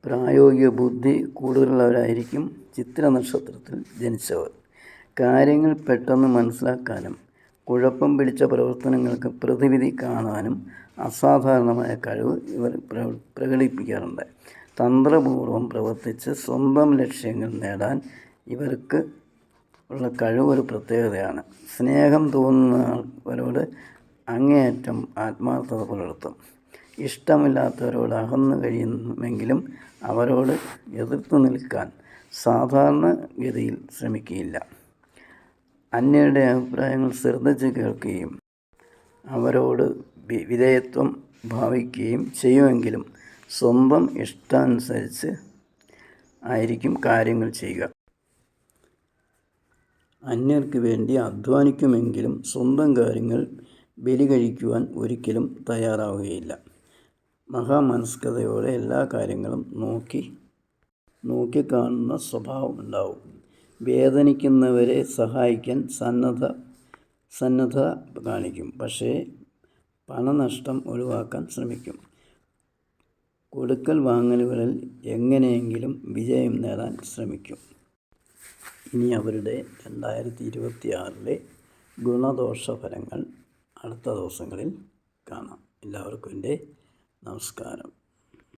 പ്രായോഗിക ബുദ്ധി കൂടുതലുള്ളവരായിരിക്കും ചിത്ര നക്ഷത്രത്തിൽ ജനിച്ചവർ. കാര്യങ്ങൾ പെട്ടെന്ന് മനസ്സിലാക്കാനും കുഴപ്പം പിടിച്ച പ്രവർത്തനങ്ങൾക്ക് പ്രതിവിധി കാണാനും അസാധാരണമായ കഴിവ് ഇവർ പ്രകടിപ്പിക്കാറുണ്ട്. തന്ത്രപൂർവ്വം പ്രവർത്തിച്ച് സ്വന്തം ലക്ഷ്യങ്ങൾ നേടാൻ ഇവർക്ക് ഉള്ള കഴിവ് ഒരു പ്രത്യേകതയാണ്. സ്നേഹം തോന്നുന്നവരോട് അങ്ങേയറ്റം ആത്മാർത്ഥത പുലർത്തും. ഇഷ്ടമില്ലാത്തവരോട് അകന്നു കഴിയുമെങ്കിലും അവരോട് എതിർത്ത് നിൽക്കാൻ സാധാരണഗതിയിൽ ശ്രമിക്കുകയില്ല. അന്യരുടെ അഭിപ്രായങ്ങൾ ശ്രദ്ധിച്ച് കേൾക്കുകയും അവരോട് വിധേയത്വം ഭാവിക്കുകയും ചെയ്യുമെങ്കിലും സ്വന്തം ഇഷ്ടാനുസരിച്ച് ആയിരിക്കും കാര്യങ്ങൾ ചെയ്യുക. അന്യർക്ക് വേണ്ടി അധ്വാനിക്കുമെങ്കിലും സ്വന്തം കാര്യങ്ങൾ ബലി കഴിക്കുവാൻ ഒരിക്കലും തയ്യാറാവുകയില്ല. മഹാമനസ്കതയോടെ എല്ലാ കാര്യങ്ങളും നോക്കിക്കാണുന്ന സ്വഭാവം ഉണ്ടാവും. വേദനിക്കുന്നവരെ സഹായിക്കാൻ സന്നദ്ധത കാണിക്കും. പക്ഷേ പണനഷ്ടം ഒഴിവാക്കാൻ ശ്രമിക്കും. കൊടുക്കൽ വാങ്ങലുകളിൽ എങ്ങനെയെങ്കിലും വിജയം നേടാൻ ശ്രമിക്കും. ഇനി അവരുടെ 2026 ഗുണദോഷ ഫലങ്ങൾ അടുത്ത ദിവസങ്ങളിൽ കാണാം. എല്ലാവർക്കും എൻ്റെ നമസ്കാരം.